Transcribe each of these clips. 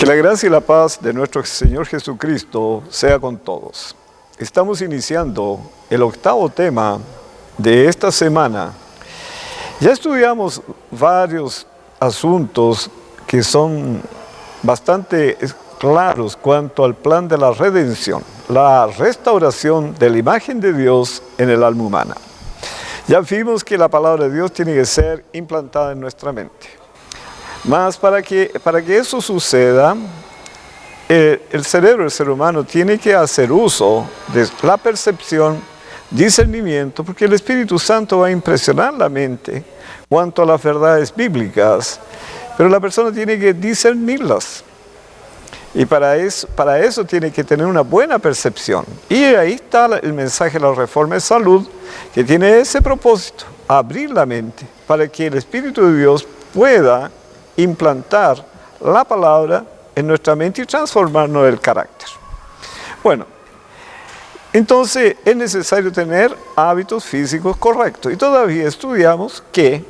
Que la gracia y la paz de nuestro Señor Jesucristo sea con todos. Estamos iniciando el 8º tema de esta semana. Ya estudiamos varios asuntos que son bastante claros cuanto al plan de la redención, la restauración de la imagen de Dios en el alma humana. Ya vimos que la palabra de Dios tiene que ser implantada en nuestra mente. Mas para que eso suceda, el cerebro del ser humano tiene que hacer uso de la percepción, discernimiento, porque el Espíritu Santo va a impresionar la mente cuanto a las verdades bíblicas, pero la persona tiene que discernirlas. Y para eso tiene que tener una buena percepción. Y ahí está el mensaje de la Reforma de Salud, que tiene ese propósito, abrir la mente, para que el Espíritu de Dios pueda implantar la palabra en nuestra mente y transformarnos el carácter. Bueno, entonces es necesario tener hábitos físicos correctos. Y todavía estudiamos que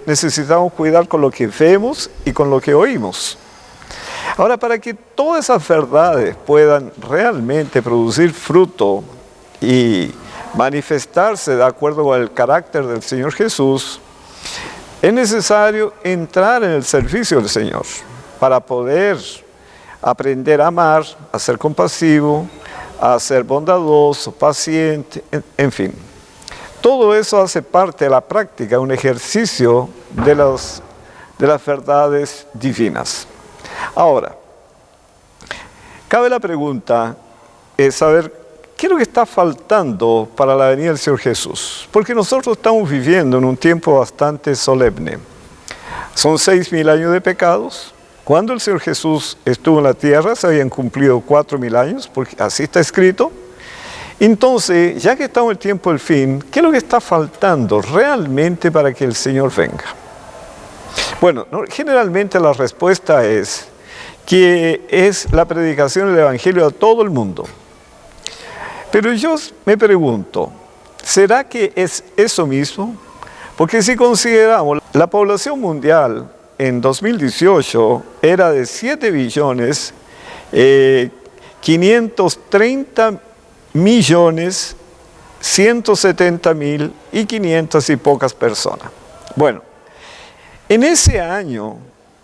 necesitamos cuidar con lo que vemos y con lo que oímos. Ahora, para que todas esas verdades puedan realmente producir fruto y manifestarse de acuerdo con el carácter del Señor Jesús, es necesario entrar en el servicio del Señor para poder aprender a amar, a ser compasivo, a ser bondadoso, paciente, en fin. Todo eso hace parte de la práctica, un ejercicio de las verdades divinas. Ahora, cabe la pregunta, saber qué es lo que está faltando para la venida del Señor Jesús. Porque nosotros estamos viviendo en un tiempo bastante solemne. Son 6.000 años de pecados. Cuando el Señor Jesús estuvo en la tierra, se habían cumplido 4.000 años, porque así está escrito. Entonces, ya que estamos en el tiempo del fin, ¿qué es lo que está faltando realmente para que el Señor venga? Bueno, generalmente la respuesta es que es la predicación del Evangelio a todo el mundo. Pero yo me pregunto, ¿será que es eso mismo? Porque si consideramos la población mundial en 2018 era de 7.530.170.500 y pocas personas. Bueno, en ese año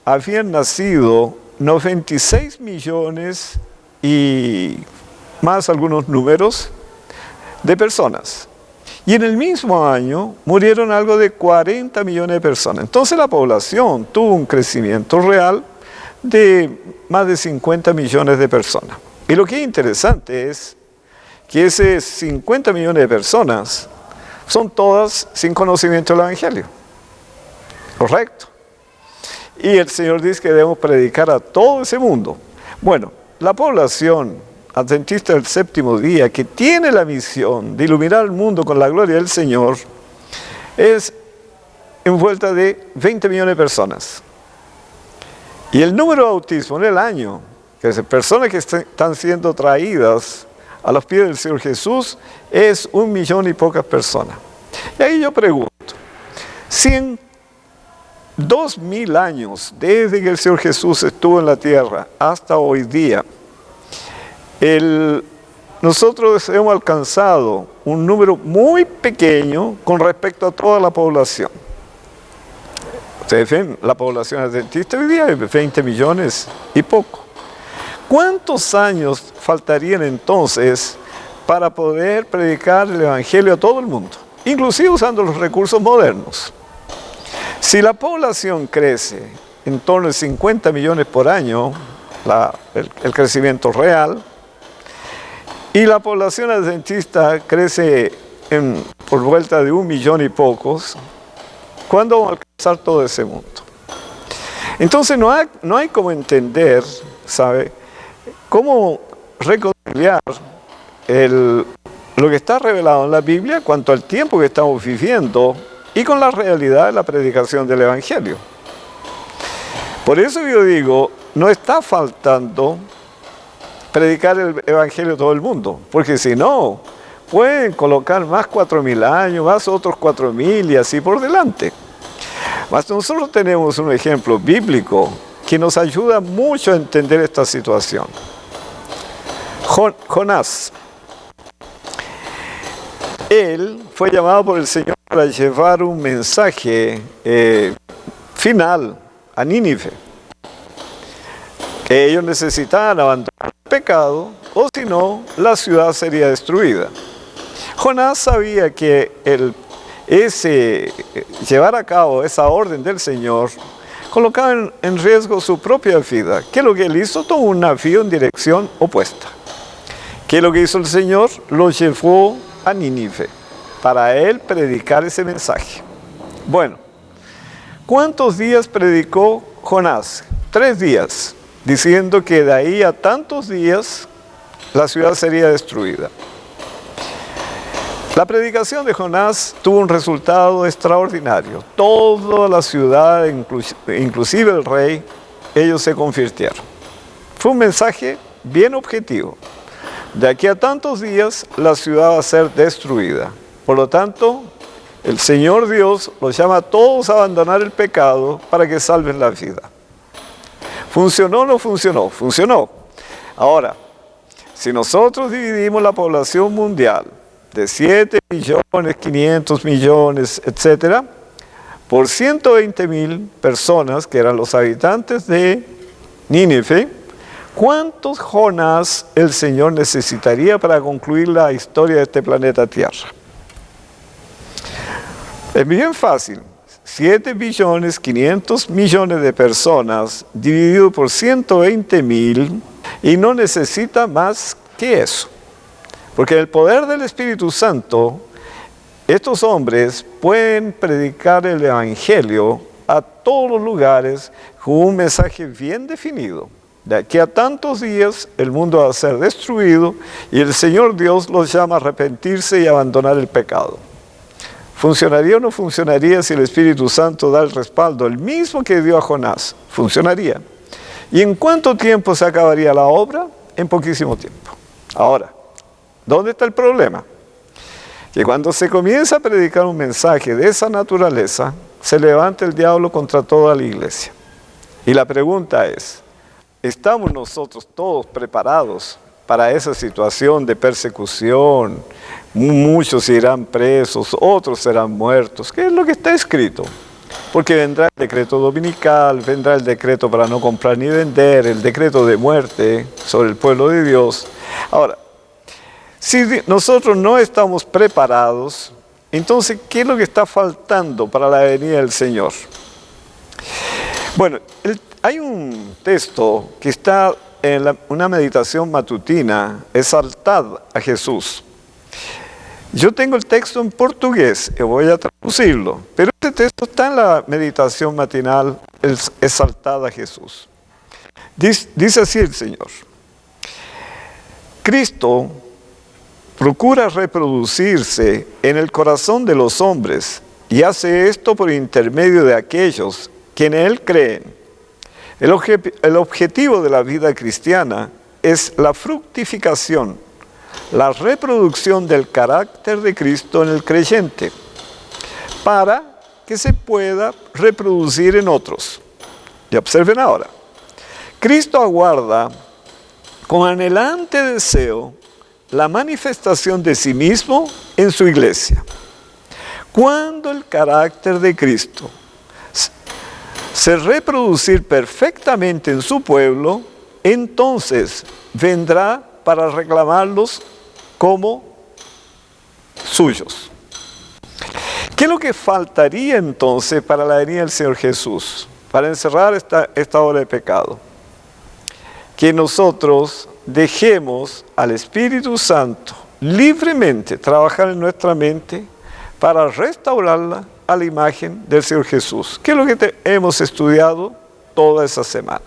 habían nacido 96 millones y más algunos números de personas. Y en el mismo año murieron algo de 40 millones de personas. Entonces la población tuvo un crecimiento real de más de 50 millones de personas. Y lo que es interesante es que esos 50 millones de personas son todas sin conocimiento del Evangelio. ¿Correcto? Y el Señor dice que debemos predicar a todo ese mundo. Bueno, la población adventista del séptimo día, que tiene la misión de iluminar el mundo con la gloria del Señor, es envuelta de 20 millones de personas. Y el número de bautismo en el año, que es personas que están siendo traídas a los pies del Señor Jesús, es 1 millón y pocas personas. Y ahí yo pregunto, si en 2000 años, desde que el Señor Jesús estuvo en la tierra hasta hoy día, nosotros hemos alcanzado un número muy pequeño con respecto a toda la población. Ustedes ven, la población adventista hoy día es 20 millones y poco. ¿Cuántos años faltarían entonces para poder predicar el Evangelio a todo el mundo? Inclusive usando los recursos modernos. Si la población crece en torno a 50 millones por año, el crecimiento real, y la población adventista crece por vuelta de 1 millón y pocos, ¿cuándo vamos a alcanzar todo ese mundo? Entonces no hay como entender, ¿sabe? Cómo reconciliar lo que está revelado en la Biblia cuanto al tiempo que estamos viviendo y con la realidad de la predicación del Evangelio. Por eso yo digo, no está faltando predicar el Evangelio a todo el mundo, porque si no, pueden colocar más 4.000 años, más otros 4.000 y así por delante. Mas nosotros tenemos un ejemplo bíblico que nos ayuda mucho a entender esta situación. Jonás. Él fue llamado por el Señor para llevar un mensaje final a Nínive. Que ellos necesitaban abandonar el pecado, o si no, la ciudad sería destruida. Jonás sabía que llevar a cabo esa orden del Señor colocaba en riesgo su propia vida. ¿Qué es lo que él hizo? Tomó un navío en dirección opuesta. ¿Qué es lo que hizo el Señor? Lo llevó a Nínive para él predicar ese mensaje. Bueno, ¿cuántos días predicó Jonás? 3 días, diciendo que de ahí a tantos días la ciudad sería destruida. La predicación de Jonás tuvo un resultado extraordinario. Toda la ciudad, inclusive el rey, ellos se convirtieron. Fue un mensaje bien objetivo. De aquí a tantos días la ciudad va a ser destruida. Por lo tanto, el Señor Dios los llama a todos a abandonar el pecado para que salven la vida. ¿Funcionó o no funcionó? Funcionó. Ahora, si nosotros dividimos la población mundial de 7 millones, 500 millones, etc., por 120.000 personas, que eran los habitantes de Nínive, ¿cuántos Jonás el Señor necesitaría para concluir la historia de este planeta Tierra? Es bien fácil. 7 billones, 500 millones de personas dividido por 120.000 y no necesita más que eso. Porque el poder del Espíritu Santo, estos hombres pueden predicar el Evangelio a todos los lugares con un mensaje bien definido. De aquí a tantos días el mundo va a ser destruido y el Señor Dios los llama a arrepentirse y abandonar el pecado. ¿Funcionaría o no funcionaría si el Espíritu Santo da el respaldo, el mismo que dio a Jonás? Funcionaría. ¿Y en cuánto tiempo se acabaría la obra? En poquísimo tiempo. Ahora, ¿dónde está el problema? Que cuando se comienza a predicar un mensaje de esa naturaleza, se levanta el diablo contra toda la iglesia. Y la pregunta es, ¿estamos nosotros todos preparados para esa situación de persecución? Muchos irán presos, otros serán muertos. ¿Qué es lo que está escrito? Porque vendrá el decreto dominical, vendrá el decreto para no comprar ni vender, el decreto de muerte sobre el pueblo de Dios. Ahora, si nosotros no estamos preparados, entonces, ¿qué es lo que está faltando para la venida del Señor? Bueno, hay un texto que está en una meditación matutina, exaltad a Jesús. Yo tengo el texto en portugués y voy a traducirlo, pero este texto está en la meditación matinal, exaltad a Jesús. Dice así el Señor: Cristo procura reproducirse en el corazón de los hombres y hace esto por intermedio de aquellos que en Él creen. El objetivo de la vida cristiana es la fructificación, la reproducción del carácter de Cristo en el creyente, para que se pueda reproducir en otros. Y observen ahora, Cristo aguarda con anhelante deseo la manifestación de sí mismo en su iglesia. Cuando el carácter de Cristo se reproducir perfectamente en su pueblo, entonces vendrá para reclamarlos como suyos. ¿Qué es lo que faltaría entonces para la venida del Señor Jesús? Para encerrar esta obra de pecado. Que nosotros dejemos al Espíritu Santo libremente trabajar en nuestra mente para restaurarla a la imagen del Señor Jesús. ¿Qué es lo que hemos estudiado toda esa semana?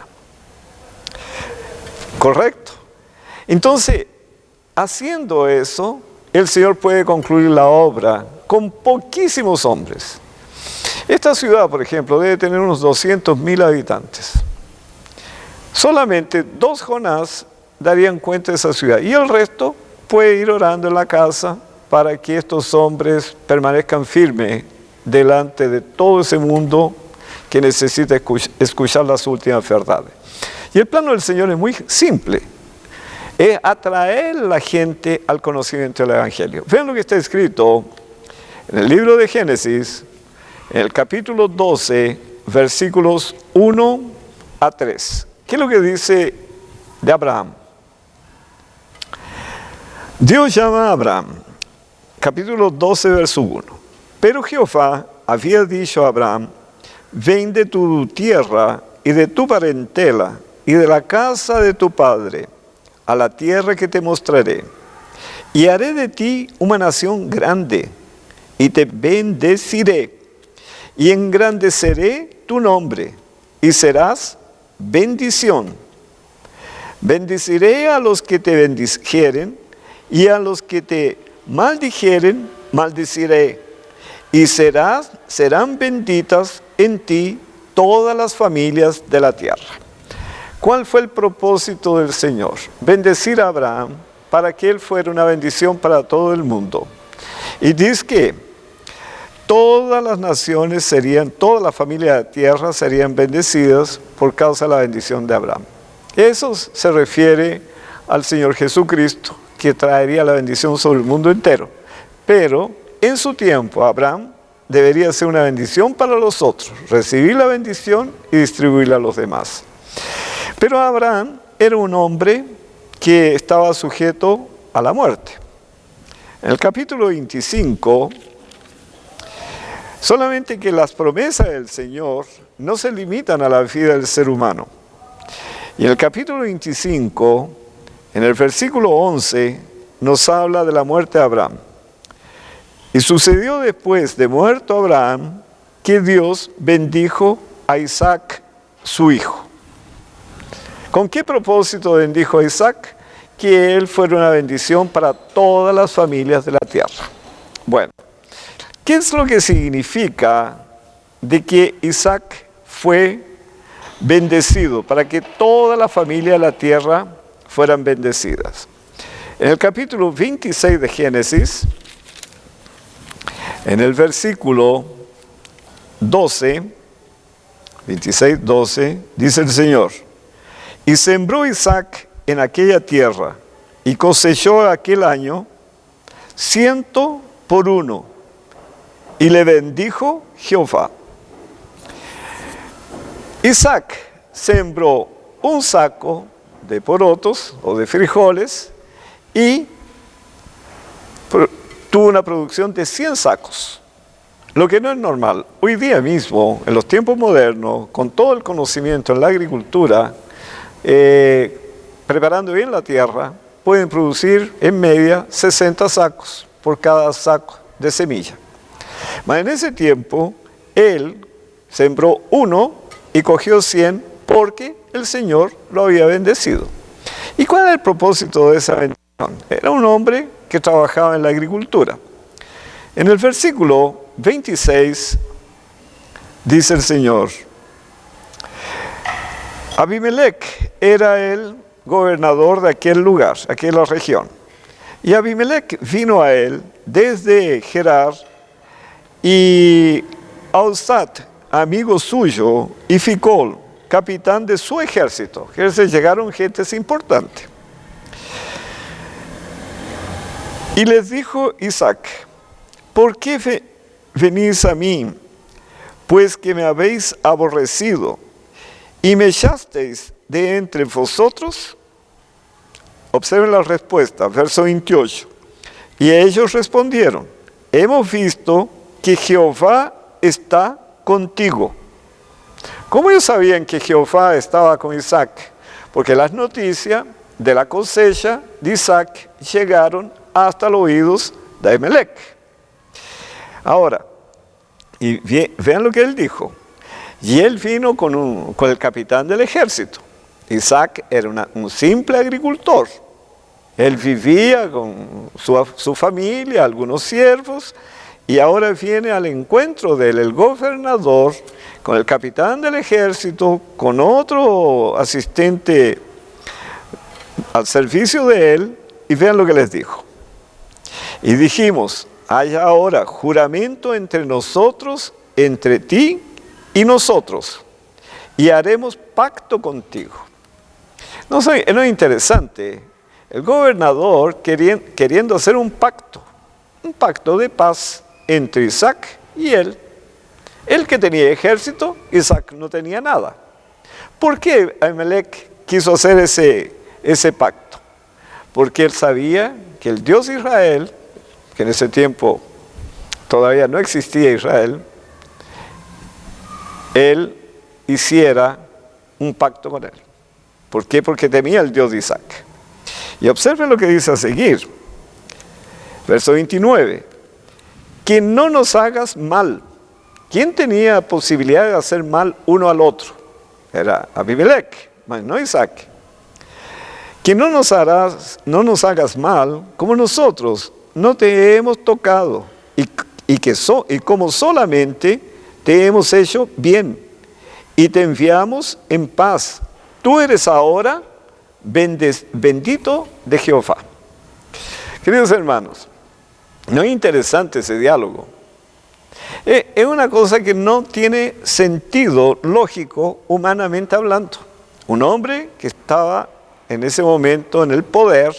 ¿Correcto? Entonces, haciendo eso, el Señor puede concluir la obra con poquísimos hombres. Esta ciudad, por ejemplo, debe tener unos 200.000 habitantes. Solamente 2 Jonás darían cuenta de esa ciudad. Y el resto puede ir orando en la casa para que estos hombres permanezcan firmes delante de todo ese mundo que necesita escuchar las últimas verdades. Y el plano del Señor es muy simple. Es atraer a la gente al conocimiento del Evangelio. Vean lo que está escrito en el libro de Génesis, en el capítulo 12, versículos 1 a 3. ¿Qué es lo que dice de Abraham? Dios llama a Abraham, capítulo 12, verso 1. Pero Jehová había dicho a Abraham: ven de tu tierra y de tu parentela y de la casa de tu padre a la tierra que te mostraré, y haré de ti una nación grande, y te bendeciré, y engrandeceré tu nombre, y serás bendición. Bendeciré a los que te bendijeren, y a los que te maldijeren, maldeciré, y serán benditas en ti todas las familias de la tierra. ¿Cuál fue el propósito del Señor? Bendecir a Abraham para que él fuera una bendición para todo el mundo. Y dice que todas las naciones toda la familia de la tierra serían bendecidas por causa de la bendición de Abraham. Eso se refiere al Señor Jesucristo, que traería la bendición sobre el mundo entero. Pero en su tiempo Abraham debería ser una bendición para los otros, recibir la bendición y distribuirla a los demás. Pero Abraham era un hombre que estaba sujeto a la muerte. En el capítulo 25, solamente que las promesas del Señor no se limitan a la vida del ser humano. Y en el capítulo 25, en el versículo 11, nos habla de la muerte de Abraham. Y sucedió después de muerto Abraham, que Dios bendijo a Isaac, su hijo. ¿Con qué propósito bendijo a Isaac? Que él fuera una bendición para todas las familias de la tierra. Bueno, ¿qué es lo que significa de que Isaac fue bendecido? Para que toda la familia de la tierra fueran bendecidas. En el capítulo 26 de Génesis, en el versículo 12, 26, 12, dice el Señor: y sembró Isaac en aquella tierra, y cosechó aquel año 100 por 1, y le bendijo Jehová. Isaac sembró un saco de porotos o de frijoles y tuvo una producción de 100 sacos, lo que no es normal. Hoy día mismo, en los tiempos modernos, con todo el conocimiento en la agricultura, preparando bien la tierra, pueden producir en media 60 sacos por cada saco de semilla. Mas en ese tiempo, él sembró 1 y cogió 100 porque el Señor lo había bendecido. ¿Y cuál era el propósito de esa bendición? Era un hombre que trabajaba en la agricultura. En el versículo 26 dice el Señor: Abimelech era el gobernador de aquel lugar, aquella región. Y Abimelech vino a él desde Gerar, y Ausat, amigo suyo, y Ficol, capitán de su ejército. Llegaron gentes importantes. Y les dijo Isaac: ¿por qué venís a mí, pues que me habéis aborrecido y me echasteis de entre vosotros? Observen la respuesta, verso 28. Y ellos respondieron: hemos visto que Jehová está contigo. ¿Cómo ellos sabían que Jehová estaba con Isaac? Porque las noticias de la cosecha de Isaac llegaron hasta los oídos de Abimelech. Ahora, y vean lo que él dijo. Y él vino con el capitán del ejército. Isaac era un simple agricultor. Él vivía con su familia, algunos siervos, y ahora viene al encuentro de él, el gobernador, con el capitán del ejército, con otro asistente al servicio de él, y vean lo que les dijo. Y dijimos: haya ahora juramento entre nosotros, entre ti y nosotros, y haremos pacto contigo. No es interesante, el gobernador queriendo hacer un pacto de paz entre Isaac y él. Él que tenía ejército, Isaac no tenía nada. ¿Por qué Abimelech quiso hacer ese pacto? Porque él sabía que el Dios de Israel, que en ese tiempo todavía no existía Israel, él hiciera un pacto con él. ¿Por qué? Porque temía al Dios de Isaac. Y observen lo que dice a seguir. Verso 29. Que no nos hagas mal. ¿Quién tenía posibilidad de hacer mal uno al otro? Era Abimelech, no Isaac. Que no nos hagas mal, como nosotros no te hemos tocado, y como solamente te hemos hecho bien, y te enviamos en paz. Tú eres ahora bendito de Jehová. Queridos hermanos, ¿no es interesante ese diálogo? Es una cosa que no tiene sentido lógico humanamente hablando. Un hombre que estaba en ese momento en el poder,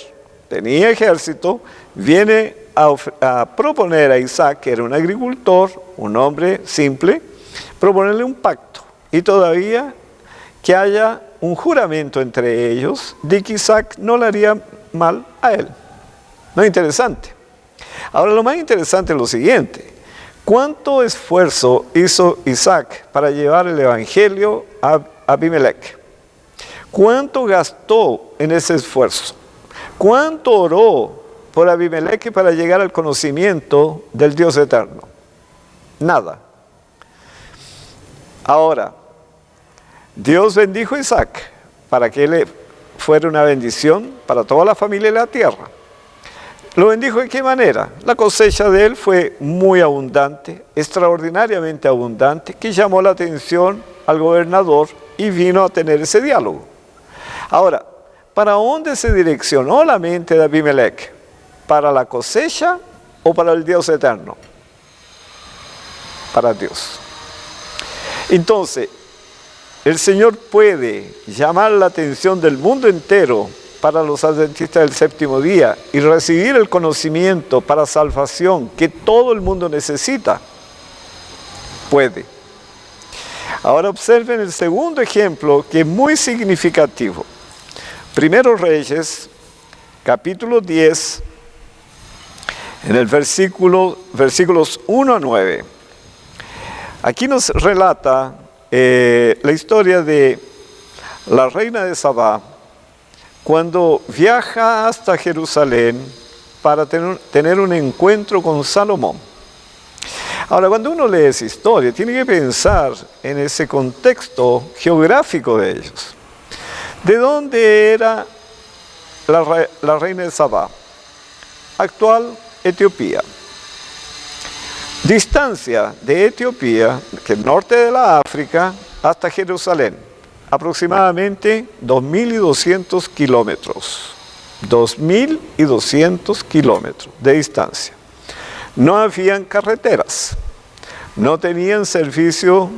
tenía ejército, viene a proponer a Isaac, que era un agricultor, un hombre simple, proponerle un pacto. Y todavía que haya un juramento entre ellos de que Isaac no le haría mal a él. ¿No es interesante? Ahora lo más interesante es lo siguiente. ¿Cuánto esfuerzo hizo Isaac para llevar el evangelio a Abimelech? ¿Cuánto gastó en ese esfuerzo? ¿Cuánto oró por Abimelech para llegar al conocimiento del Dios eterno? Nada. Ahora, Dios bendijo a Isaac para que él fuera una bendición para toda la familia de la tierra. ¿Lo bendijo de qué manera? La cosecha de él fue muy abundante, extraordinariamente abundante, que llamó la atención al gobernador y vino a tener ese diálogo. Ahora, ¿para dónde se direccionó la mente de Abimelech? ¿Para la cosecha o para el Dios eterno? Para Dios. Entonces, el Señor puede llamar la atención del mundo entero para los adventistas del séptimo día y recibir el conocimiento para salvación que todo el mundo necesita. Puede. Ahora observen el segundo ejemplo que es muy significativo. Primero Reyes, capítulo 10, en el versículos 1 a 9. Aquí nos relata la historia de la reina de Sabá, cuando viaja hasta Jerusalén para tener un encuentro con Salomón. Ahora, cuando uno lee esa historia, tiene que pensar en ese contexto geográfico de ellos. ¿De dónde era la reina de Sabá? Actual Etiopía. Distancia de Etiopía, que es el norte de la África, hasta Jerusalén, aproximadamente 2.200 kilómetros. 2.200 kilómetros de distancia. No habían carreteras, no tenían servicio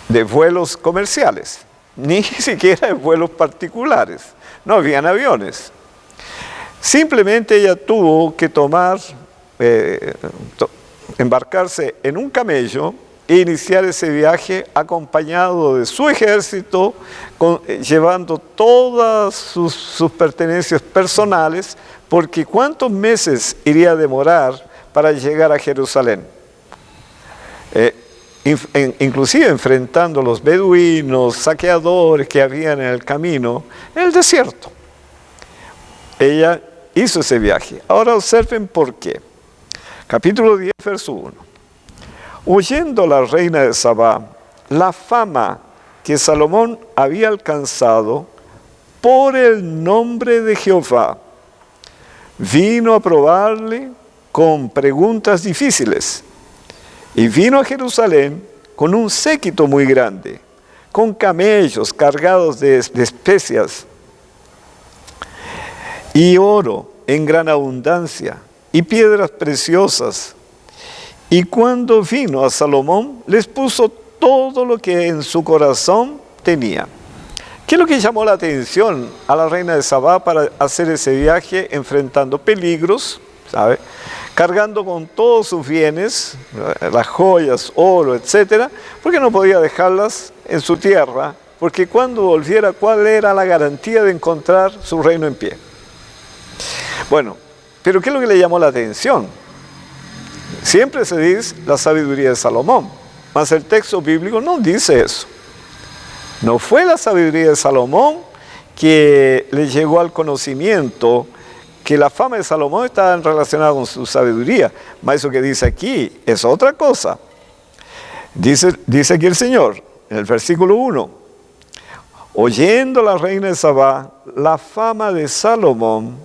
de vuelos comerciales, ni siquiera de vuelos particulares, no habían aviones. Simplemente ella tuvo que embarcarse en un camello e iniciar ese viaje acompañado de su ejército, llevando todas sus pertenencias personales, porque ¿cuántos meses iría a demorar para llegar a Jerusalén? Inclusive enfrentando los beduinos, saqueadores que habían en el camino, en el desierto. Ella hizo ese viaje. Ahora observen por qué. Capítulo 10, verso 1. Oyendo la reina de Sabá la fama que Salomón había alcanzado por el nombre de Jehová, vino a probarle con preguntas difíciles. Y vino a Jerusalén con un séquito muy grande, con camellos cargados de especias y oro en gran abundancia y piedras preciosas. Y cuando vino a Salomón, les puso todo lo que en su corazón tenía. ¿Qué es lo que llamó la atención a la reina de Sabá para hacer ese viaje enfrentando peligros, ¿sabe? Cargando con todos sus bienes, las joyas, oro, etcétera, porque no podía dejarlas en su tierra, porque cuando volviera, ¿cuál era la garantía de encontrar su reino en pie? Bueno, pero ¿qué es lo que le llamó la atención? Siempre se dice la sabiduría de Salomón, mas el texto bíblico no dice eso. No fue la sabiduría de Salomón que le llegó al conocimiento que la fama de Salomón estaba relacionada con su sabiduría. Mas eso que dice aquí es otra cosa. Dice aquí el Señor, en el versículo 1, oyendo la reina de Sabá, la fama de Salomón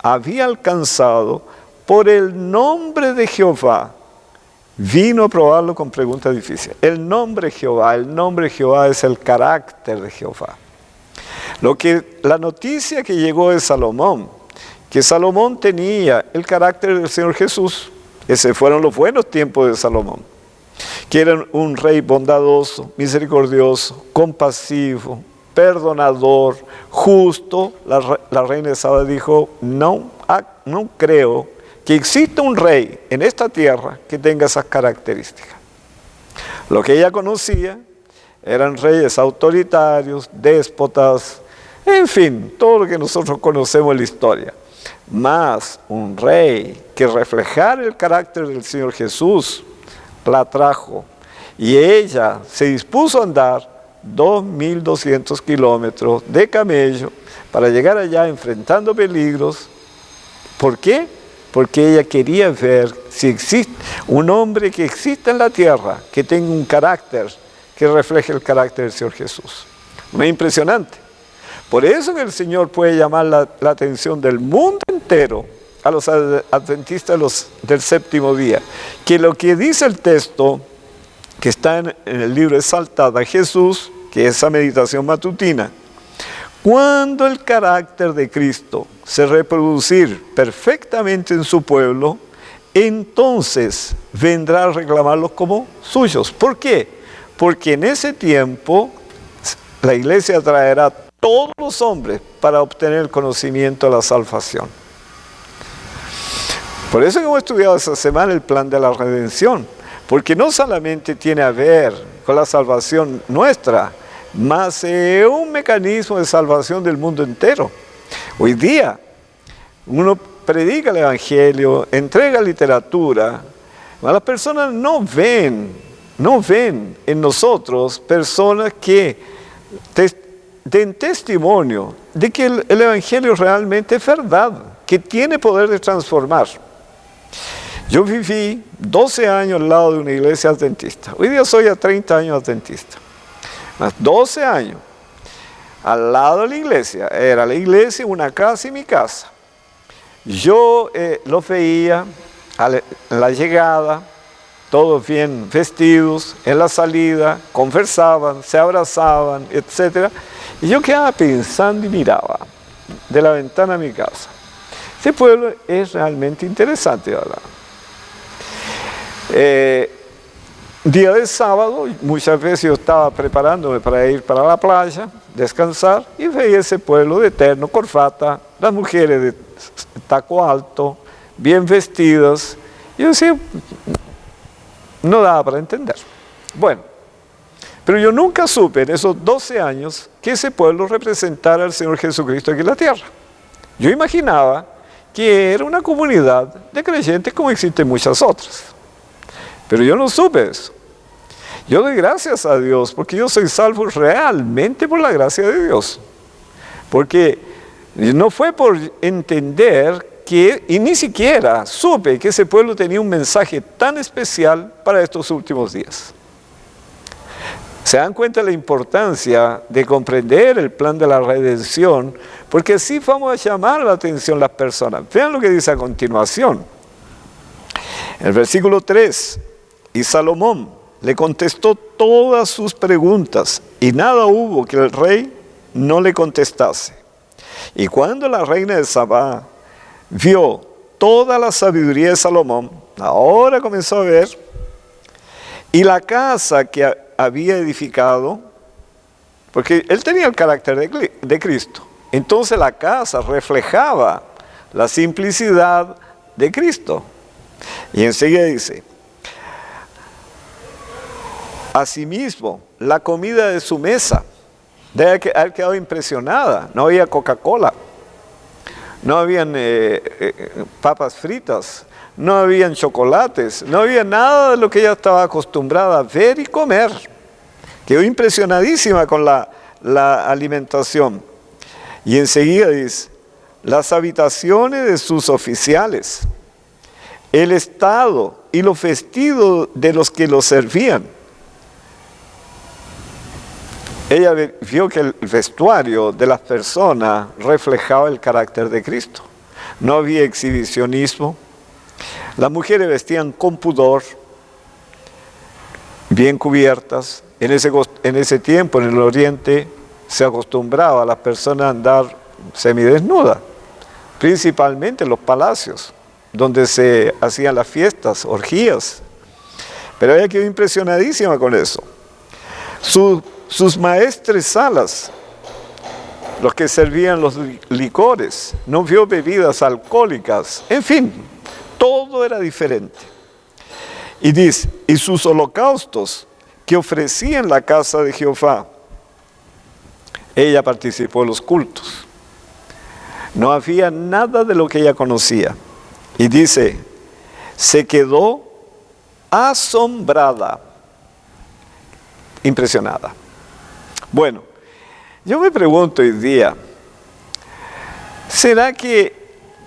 había alcanzado por el nombre de Jehová. Vino a probarlo con preguntas difíciles. El nombre de Jehová es el carácter de Jehová. La noticia que llegó de Salomón, que Salomón tenía el carácter del Señor Jesús. Esos fueron los buenos tiempos de Salomón, que era un rey bondadoso, misericordioso, compasivo, perdonador, justo. La reina de Sabá dijo, no creo que exista un rey en esta tierra que tenga esas características. Lo que ella conocía eran reyes autoritarios, déspotas, en fin, todo lo que nosotros conocemos en la historia. Mas un rey que reflejara el carácter del Señor Jesús la trajo, y ella se dispuso a andar 2.200 kilómetros de camello para llegar allá enfrentando peligros. ¿Por qué? Porque ella quería ver si existe un hombre que exista en la tierra, que tenga un carácter que refleje el carácter del Señor Jesús. Muy impresionante. Por eso que el Señor puede llamar la atención del mundo entero a los adventistas del séptimo día. Que lo que dice el texto, que está en el libro Exaltad a Jesús, que es esa meditación matutina, cuando el carácter de Cristo se reproducir perfectamente en su pueblo, entonces vendrá a reclamarlos como suyos. ¿Por qué? Porque en ese tiempo la iglesia traerá a todos los hombres para obtener el conocimiento de la salvación. Por eso que hemos estudiado esta semana el plan de la redención, porque no solamente tiene a ver con la salvación nuestra, más un mecanismo de salvación del mundo entero. Hoy día uno predica el Evangelio, entrega literatura, las personas no ven en nosotros personas que den testimonio de que el Evangelio realmente es verdad, que tiene poder de transformar. Yo viví 12 años al lado de una iglesia adventista. Hoy día soy a 30 años adventista. Más 12 años al lado de la iglesia. Era la iglesia, una casa y mi casa. Yo los veía en la llegada, todos bien vestidos, en la salida, conversaban, se abrazaban, etc. Y yo quedaba pensando y miraba de la ventana de mi casa. Este pueblo es realmente interesante, ¿verdad? Día de sábado, muchas veces yo estaba preparándome para ir para la playa, descansar, y veía ese pueblo de terno, corbata, las mujeres de taco alto, bien vestidas. Y yo decía, no daba para entender. Bueno, pero yo nunca supe en esos 12 años que ese pueblo representara al Señor Jesucristo aquí en la tierra. Yo imaginaba que era una comunidad de creyentes como existen muchas otras. Pero yo no supe eso. Yo doy gracias a Dios porque yo soy salvo realmente por la gracia de Dios. Porque no fue por entender que, y ni siquiera supe que ese pueblo tenía un mensaje tan especial para estos últimos días. ¿Se dan cuenta de la importancia de comprender el plan de la redención? Porque así vamos a llamar la atención a las personas. Vean lo que dice a continuación. En el versículo 3, y Salomón le contestó todas sus preguntas, y nada hubo que el rey no le contestase. Y cuando la reina de Sabá vio toda la sabiduría de Salomón, ahora comenzó a ver, y la casa que había edificado, porque él tenía el carácter de Cristo. Entonces la casa reflejaba la simplicidad de Cristo. Y enseguida dice, asimismo, la comida de su mesa, debe haber quedado impresionada. No había Coca-Cola, no habían papas fritas, no habían chocolates, no había nada de lo que ella estaba acostumbrada a ver y comer. Quedó impresionadísima con la alimentación. Y enseguida dice, las habitaciones de sus oficiales, el estado y los vestidos de los que los servían. Ella vio que el vestuario de las personas reflejaba el carácter de Cristo. No había exhibicionismo. Las mujeres vestían con pudor, bien cubiertas. En ese tiempo, en el Oriente, se acostumbraba a las personas a andar semidesnudas, principalmente en los palacios, donde se hacían las fiestas, orgías. Pero ella quedó impresionadísima con eso. Sus maestresalas, los que servían los licores, no vio bebidas alcohólicas, en fin, todo era diferente. Y dice, y sus holocaustos que ofrecía en la casa de Jehová, ella participó en los cultos. No había nada de lo que ella conocía. Y dice, se quedó asombrada, impresionada. Bueno, yo me pregunto hoy día, ¿será que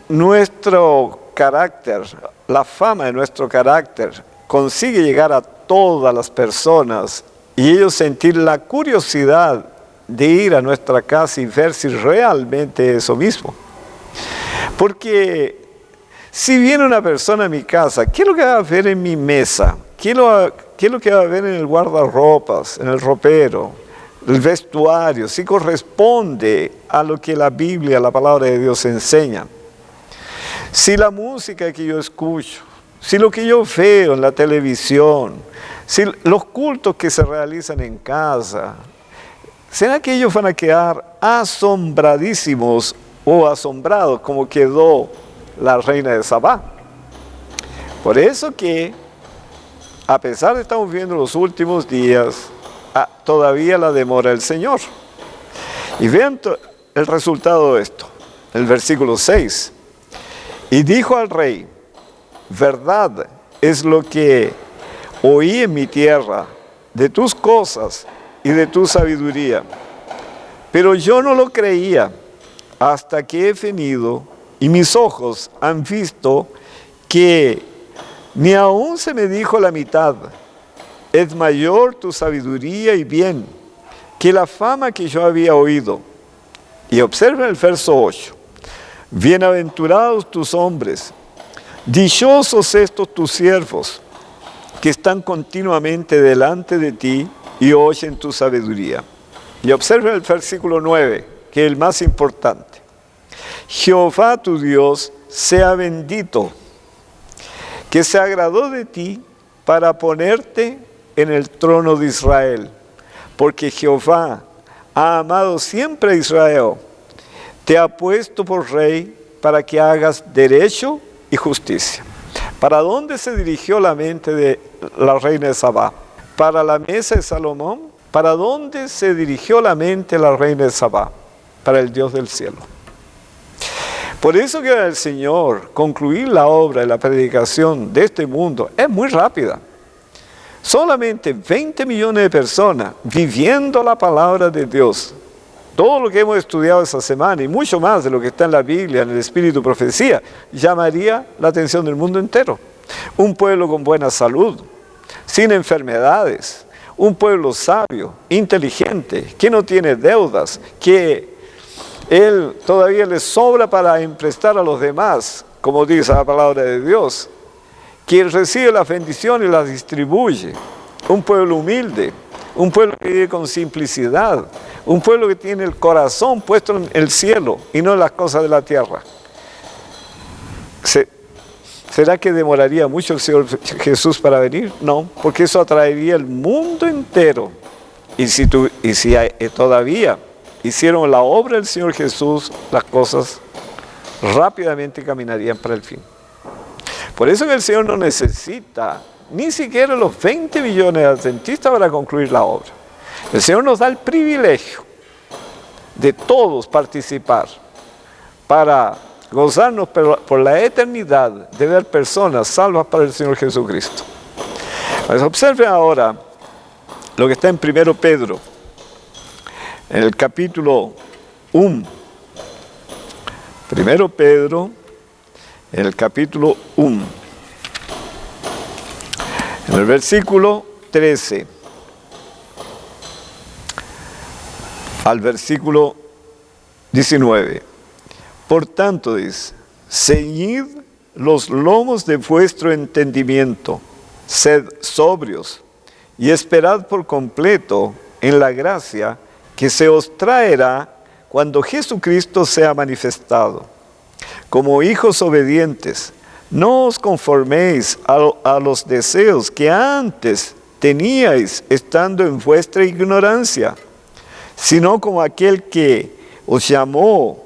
nuestro carácter, la fama de nuestro carácter, consigue llegar a todas las personas y ellos sentir la curiosidad de ir a nuestra casa y ver si realmente es eso mismo? Porque si viene una persona a mi casa, ¿qué es lo que va a ver en mi mesa? ¿Qué es lo que va a ver en el guardarropas, en el ropero, el vestuario? Si corresponde a lo que la Biblia, la palabra de Dios enseña. Si la música que yo escucho, si lo que yo veo en la televisión, si los cultos que se realizan en casa, ¿será que ellos van a quedar asombradísimos o asombrados como quedó la reina de Sabá? Por eso que, a pesar de que estamos viendo los últimos días, todavía la demora el Señor. Y vean el resultado de esto, el versículo 6. Y dijo al rey, verdad es lo que oí en mi tierra de tus cosas y de tu sabiduría, pero yo no lo creía hasta que he venido y mis ojos han visto que ni aún se me dijo la mitad. Es mayor tu sabiduría y bien que la fama que yo había oído. Y observa el verso 8. Bienaventurados tus hombres, dichosos estos tus siervos, que están continuamente delante de ti y oyen tu sabiduría. Y observa el versículo 9, que es el más importante. Jehová tu Dios sea bendito, que se agradó de ti para ponerte en el trono de Israel, porque Jehová ha amado siempre a Israel, te ha puesto por rey para que hagas derecho y justicia. ¿Para dónde se dirigió la mente de la reina de Sabá? ¿Para la mesa de Salomón? ¿Para dónde se dirigió la mente de la reina de Sabá? Para el Dios del cielo. Por eso que el Señor concluir la obra de la predicación de este mundo es muy rápida. Solamente 20 millones de personas viviendo la palabra de Dios. Todo lo que hemos estudiado esta semana y mucho más de lo que está en la Biblia, en el Espíritu Profecía, llamaría la atención del mundo entero. Un pueblo con buena salud, sin enfermedades, un pueblo sabio, inteligente, que no tiene deudas, que él todavía le sobra para emprestar a los demás, como dice la palabra de Dios, que él recibe las bendiciones y las distribuye. Un pueblo humilde, un pueblo que vive con simplicidad, un pueblo que tiene el corazón puesto en el cielo y no en las cosas de la tierra. ¿Será que demoraría mucho el Señor Jesús para venir? No, porque eso atraería el mundo entero. Y si todavía hicieron la obra del Señor Jesús, las cosas rápidamente caminarían para el fin. Por eso que el Señor no necesita ni siquiera los 20 millones de adventistas para concluir la obra. El Señor nos da el privilegio de todos participar para gozarnos por la eternidad de ver personas salvas para el Señor Jesucristo. Pues observen ahora lo que está en 1 Pedro, en el capítulo 1. 1 Pedro, en el capítulo 1, en el versículo 13 al versículo 19. Por tanto, dice, ceñid los lomos de vuestro entendimiento, sed sobrios y esperad por completo en la gracia que se os traerá cuando Jesucristo sea manifestado. Como hijos obedientes, no os conforméis a los deseos que antes teníais estando en vuestra ignorancia, sino como aquel que os llamó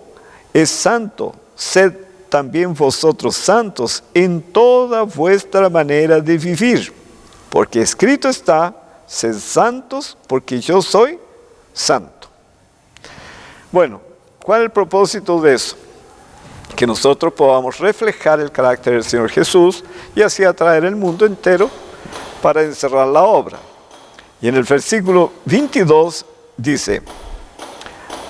es santo, sed también vosotros santos en toda vuestra manera de vivir, porque escrito está, sed santos porque yo soy santo. Bueno, ¿cuál es el propósito de eso? Que nosotros podamos reflejar el carácter del Señor Jesús y así atraer el mundo entero para encerrar la obra. Y en el versículo 22 dice,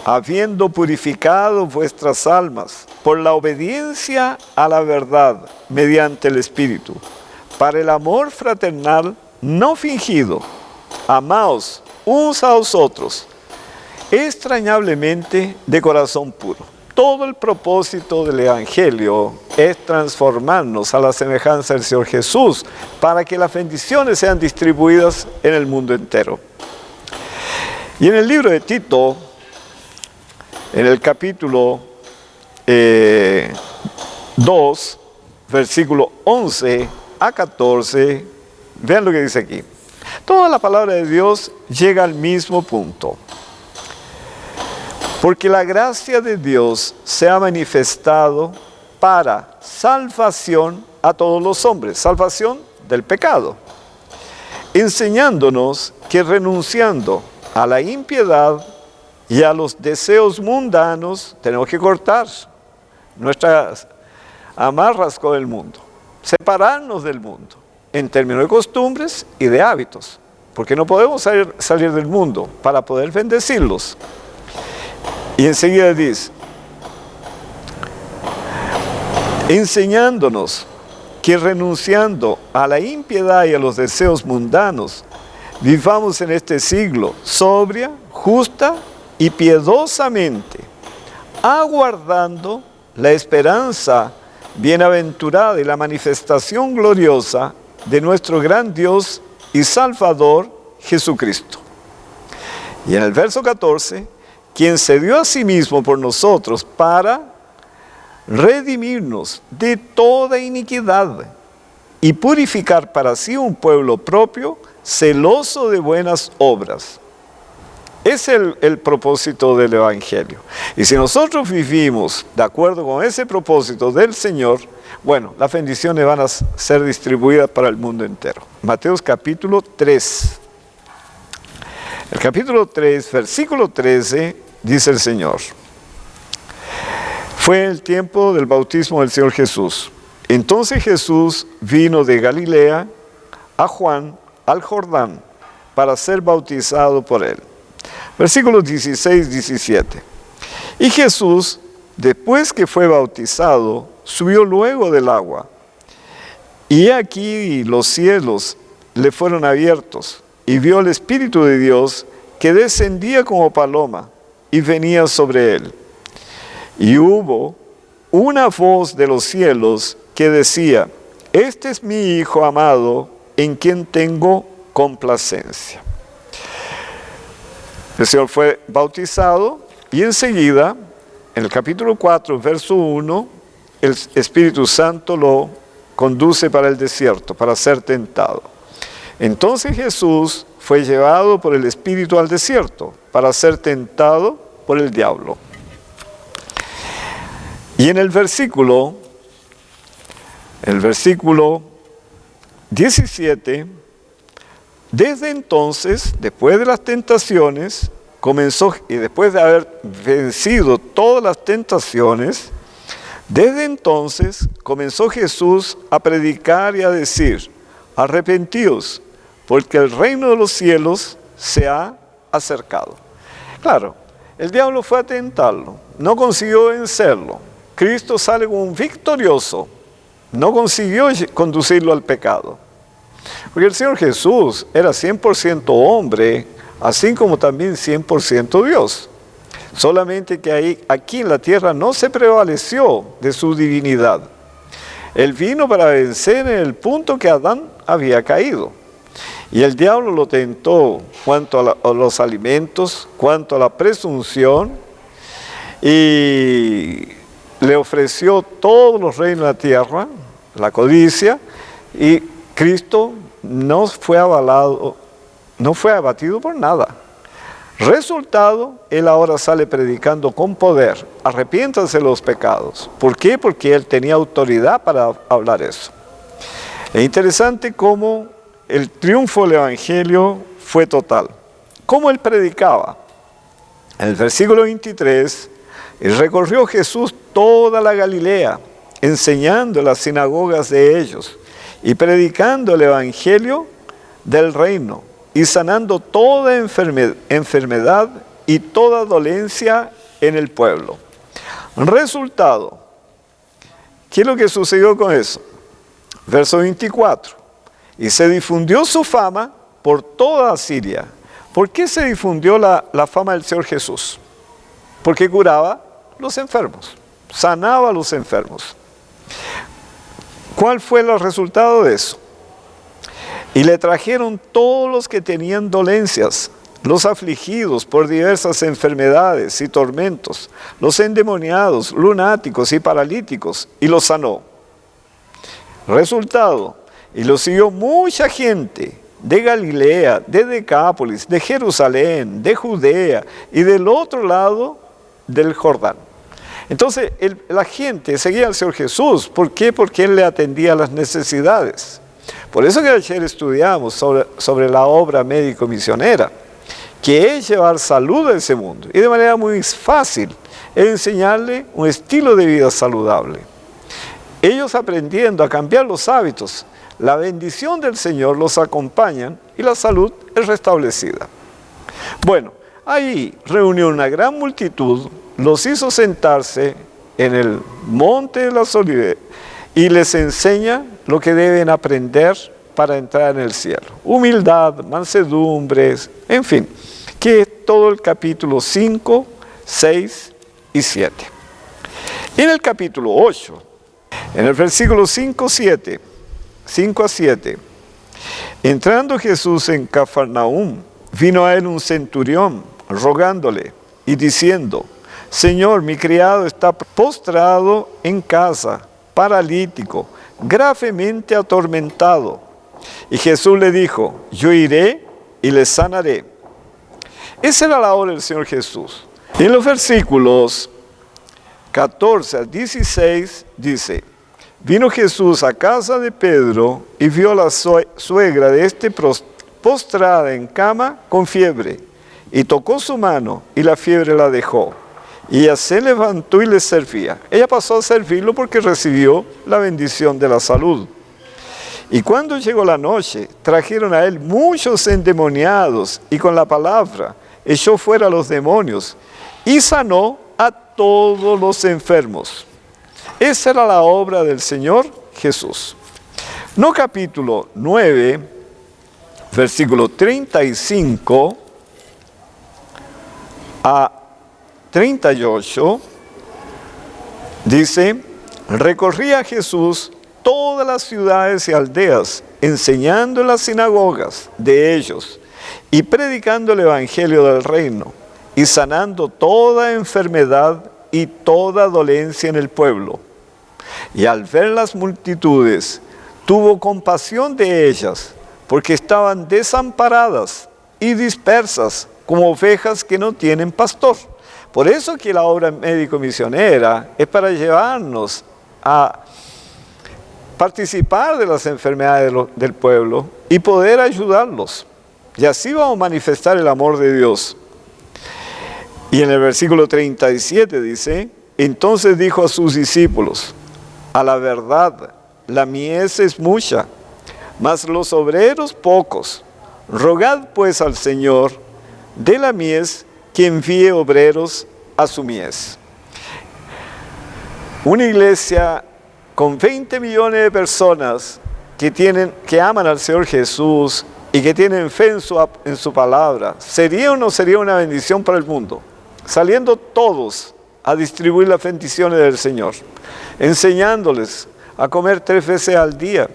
habiendo purificado vuestras almas por la obediencia a la verdad mediante el Espíritu, para el amor fraternal no fingido, amaos unos a los otros, extrañablemente de corazón puro. Todo el propósito del Evangelio es transformarnos a la semejanza del Señor Jesús para que las bendiciones sean distribuidas en el mundo entero. Y en el libro de Tito, en el capítulo 2, versículo 11 a 14, vean lo que dice aquí. Toda la palabra de Dios llega al mismo punto. Porque la gracia de Dios se ha manifestado para salvación a todos los hombres, salvación del pecado, enseñándonos que renunciando a la impiedad y a los deseos mundanos, tenemos que cortar nuestras amarras con el mundo, separarnos del mundo, en términos de costumbres y de hábitos, porque no podemos salir del mundo para poder bendecirlos. Y enseguida dice, enseñándonos que renunciando a la impiedad y a los deseos mundanos, vivamos en este siglo sobria, justa y piadosamente, aguardando la esperanza bienaventurada y la manifestación gloriosa de nuestro gran Dios y Salvador Jesucristo. Y en el verso 14, quien se dio a sí mismo por nosotros para redimirnos de toda iniquidad y purificar para sí un pueblo propio, celoso de buenas obras. Es el propósito del Evangelio. Y si nosotros vivimos de acuerdo con ese propósito del Señor, bueno, las bendiciones van a ser distribuidas para el mundo entero. Mateo capítulo 3. El capítulo 3, versículo 13, dice el Señor. Fue el tiempo del bautismo del Señor Jesús. Entonces Jesús vino de Galilea a Juan al Jordán para ser bautizado por él. Versículos 16, 17. Y Jesús, después que fue bautizado, subió luego del agua. Y aquí los cielos le fueron abiertos, y vio el Espíritu de Dios que descendía como paloma y venía sobre él. Y hubo una voz de los cielos que decía, este es mi Hijo amado, en quien tengo complacencia. El Señor fue bautizado y enseguida, en el capítulo 4, verso 1, el Espíritu Santo lo conduce para el desierto, para ser tentado. Entonces Jesús fue llevado por el Espíritu al desierto, para ser tentado por el diablo. Y en el versículo 17, desde entonces, después de las tentaciones, y después de haber vencido todas las tentaciones, desde entonces comenzó Jesús a predicar y a decir: arrepentíos, porque el reino de los cielos se ha acercado. Claro, el diablo fue a tentarlo, no consiguió vencerlo. Cristo sale como un victorioso, no consiguió conducirlo al pecado. Porque el Señor Jesús era 100% hombre, así como también 100% Dios. Solamente que aquí en la tierra no se prevaleció de su divinidad. Él vino para vencer en el punto que Adán había caído. Y el diablo lo tentó cuanto a los alimentos, cuanto a la presunción, y le ofreció todos los reinos de la tierra, la codicia, y Cristo no fue abatido por nada. Resultado, Él ahora sale predicando con poder: arrepiéntanse de los pecados. ¿Por qué? Porque Él tenía autoridad para hablar eso. Es interesante cómo el triunfo del Evangelio fue total. ¿Cómo Él predicaba? En el versículo 23, recorrió Jesús toda la Galilea, enseñando en las sinagogas de ellos y predicando el Evangelio del reino, y sanando toda enfermedad y toda dolencia en el pueblo. Resultado, ¿qué es lo que sucedió con eso? Verso 24. Y se difundió su fama por toda Siria. ¿Por qué se difundió la fama del Señor Jesús? Porque curaba los enfermos, sanaba a los enfermos. ¿Cuál fue el resultado de eso? Y le trajeron todos los que tenían dolencias, los afligidos por diversas enfermedades y tormentos, los endemoniados, lunáticos y paralíticos, y los sanó. Resultado, y lo siguió mucha gente de Galilea, de Decápolis, de Jerusalén, de Judea y del otro lado del Jordán. Entonces la gente seguía al Señor Jesús. ¿Por qué? Porque Él le atendía las necesidades. Por eso que ayer estudiamos sobre la obra médico-misionera, que es llevar salud a ese mundo. Y de manera muy fácil, es enseñarle un estilo de vida saludable. Ellos aprendiendo a cambiar los hábitos, la bendición del Señor los acompaña y la salud es restablecida. Bueno, ahí reunió una gran multitud, los hizo sentarse en el monte de las olivas y les enseña lo que deben aprender para entrar en el cielo. Humildad, mansedumbres, en fin, que es todo el capítulo 5, 6 y 7. En el capítulo 8, en el versículo 5 a 7, entrando Jesús en Cafarnaúm, vino a él un centurión rogándole y diciendo: Señor, mi criado está postrado en casa, paralítico, gravemente atormentado. Y Jesús le dijo: yo iré y le sanaré. Esa era la obra del Señor Jesús. En los versículos 14 al 16 dice: vino Jesús a casa de Pedro y vio a la suegra de este postrada en cama con fiebre, y tocó su mano y la fiebre la dejó. Y ella se levantó y le servía. Ella pasó a servirlo porque recibió la bendición de la salud. Y cuando llegó la noche, trajeron a él muchos endemoniados, y con la palabra echó fuera a los demonios y sanó a todos los enfermos. Esa era la obra del Señor Jesús. No capítulo 9, versículo 35 a 38, dice: recorría Jesús todas las ciudades y aldeas, enseñando en las sinagogas de ellos y predicando el evangelio del reino y sanando toda enfermedad y toda dolencia en el pueblo. Y al ver las multitudes, tuvo compasión de ellas, porque estaban desamparadas y dispersas como ovejas que no tienen pastor. Por eso que la obra médico-misionera es para llevarnos a participar de las enfermedades del pueblo y poder ayudarlos. Y así vamos a manifestar el amor de Dios. Y en el versículo 37 dice: entonces dijo a sus discípulos: a la verdad, la mies es mucha, mas los obreros pocos. Rogad pues al Señor de la mies que envíe obreros a su mies. Una iglesia con 20 millones de personas que aman al Señor Jesús y que tienen fe en su palabra, ¿sería o no sería una bendición para el mundo? Saliendo todos a distribuir las bendiciones del Señor, enseñándoles a comer 3 veces al día,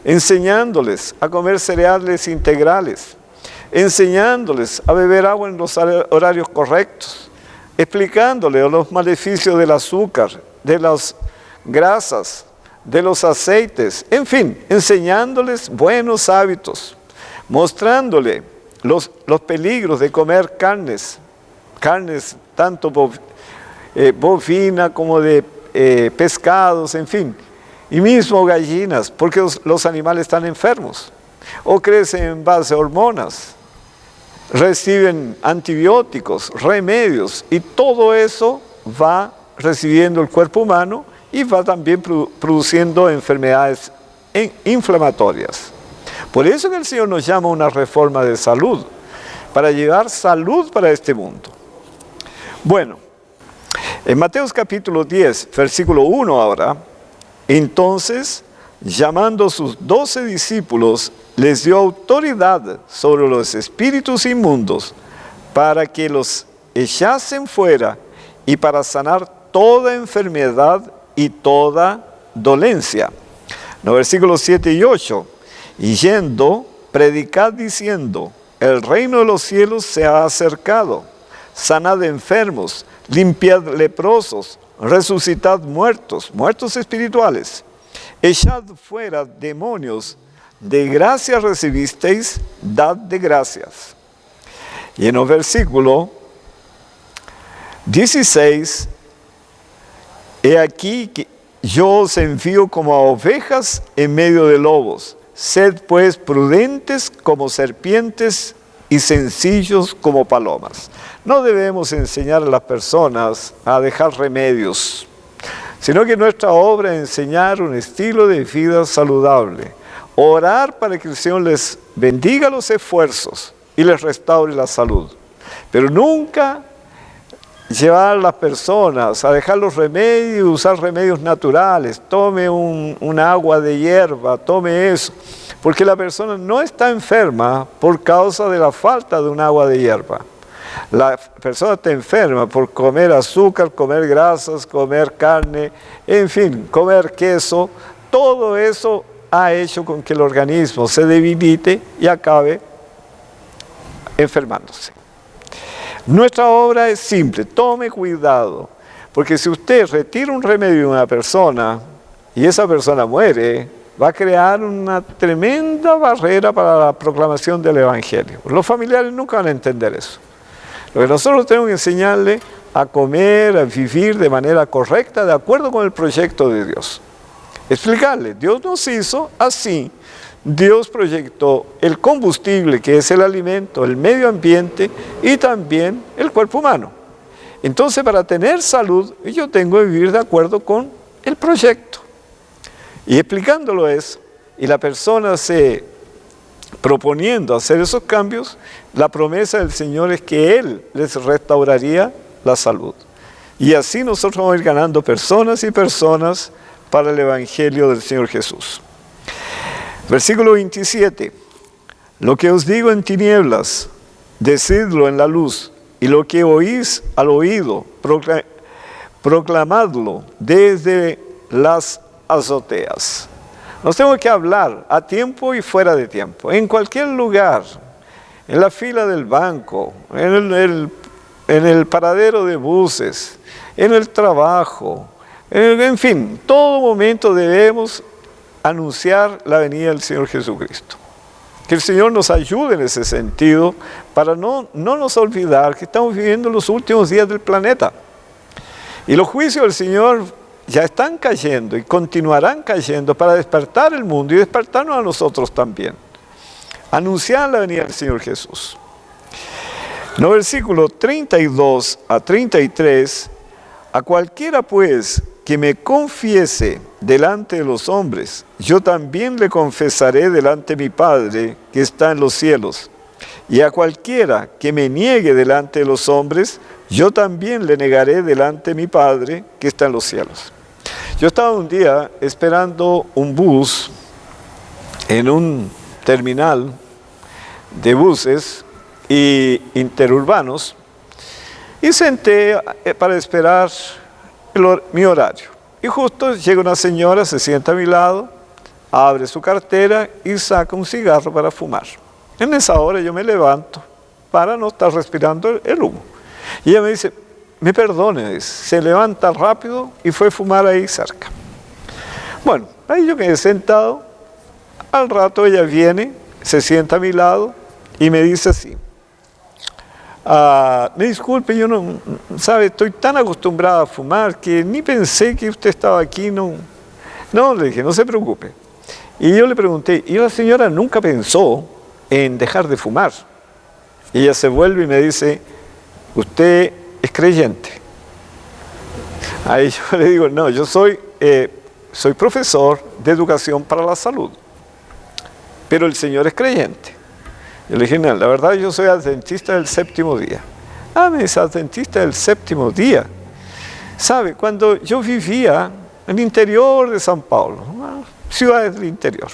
enseñándoles a comer cereales integrales, enseñándoles a beber agua en los horarios correctos, explicándoles los maleficios del azúcar, de las grasas, de los aceites, en fin, enseñándoles buenos hábitos, mostrándole los peligros de comer carnes tanto bovina como de pescados, en fin, y mismo gallinas, porque los animales están enfermos, o crecen en base a hormonas, reciben antibióticos, remedios, y todo eso va recibiendo el cuerpo humano y va también produciendo enfermedades inflamatorias. Por eso que el Señor nos llama a una reforma de salud, para llevar salud para este mundo. Bueno, en Mateo capítulo 10, versículo 1 ahora: entonces, llamando a sus 12 discípulos, les dio autoridad sobre los espíritus inmundos, para que los echasen fuera y para sanar toda enfermedad y toda dolencia. Los versículos 7 y 8: y yendo, predicad diciendo: el reino de los cielos se ha acercado. Sanad enfermos, limpiad leprosos, resucitad muertos espirituales, echad fuera demonios, de gracia recibisteis, dad de gracias. Y en el versículo 16: he aquí que yo os envío como a ovejas en medio de lobos. Sed pues prudentes como serpientes y sencillos como palomas. No debemos enseñar a las personas a dejar remedios, sino que nuestra obra es enseñar un estilo de vida saludable, orar para que el Señor les bendiga los esfuerzos y les restaure la salud, pero nunca llevar a las personas a dejar los remedios, usar remedios naturales. Tome un agua de hierba, tome eso, porque la persona no está enferma por causa de la falta de un agua de hierba. La persona está enferma por comer azúcar, comer grasas, comer carne, en fin, comer queso. Todo eso ha hecho con que el organismo se debilite y acabe enfermándose. Nuestra obra es simple: tome cuidado, porque si usted retira un remedio de una persona y esa persona muere, va a crear una tremenda barrera para la proclamación del Evangelio. Los familiares nunca van a entender eso. Lo que nosotros tenemos que enseñarle a comer, a vivir de manera correcta, de acuerdo con el proyecto de Dios. Explicarle: Dios nos hizo así. Dios proyectó el combustible, que es el alimento, el medio ambiente y también el cuerpo humano. Entonces, para tener salud, yo tengo que vivir de acuerdo con el proyecto. Y explicándolo eso, y la persona se proponiendo hacer esos cambios, la promesa del Señor es que Él les restauraría la salud. Y así nosotros vamos a ir ganando personas y personas para el Evangelio del Señor Jesús. Versículo 27: lo que os digo en tinieblas, decidlo en la luz, y lo que oís al oído, proclamadlo desde las azoteas. Nos tenemos que hablar a tiempo y fuera de tiempo, en cualquier lugar, en la fila del banco, en el paradero de buses, en el trabajo, en fin, todo momento debemos anunciar la venida del Señor Jesucristo. Que el Señor nos ayude en ese sentido para no nos olvidar que estamos viviendo los últimos días del planeta. Y los juicios del Señor ya están cayendo y continuarán cayendo para despertar el mundo y despertarnos a nosotros también. Anunciar la venida del Señor Jesús. No, versículo 32 a 33. A cualquiera pues que me confiese delante de los hombres, yo también le confesaré delante de mi Padre que está en los cielos. Y a cualquiera que me niegue delante de los hombres, yo también le negaré delante de mi Padre que está en los cielos. Yo estaba un día esperando un bus en un terminal de buses y interurbanos y senté para esperar mi horario. Y justo llega una señora, se sienta a mi lado, abre su cartera y saca un cigarro para fumar. En esa hora yo me levanto para no estar respirando el humo. Y ella me dice, me perdone, se levanta rápido y fue a fumar ahí cerca. Bueno, ahí yo quedé sentado. Al rato ella viene, se sienta a mi lado y me dice así, me disculpe, yo no, sabe, estoy tan acostumbrada a fumar que ni pensé que usted estaba aquí, no, le dije, no se preocupe. Y yo le pregunté, ¿y la señora nunca pensó en dejar de fumar? Y ella se vuelve y me dice, ¿usted es creyente? Ahí yo le digo, no, yo soy profesor de educación para la salud, pero el Señor es creyente. Yo le dije, no, la verdad yo soy adventista del séptimo día. Me dice, adventista del séptimo día. ¿Sabe? Cuando yo vivía en el interior de San Paulo, ciudades del interior,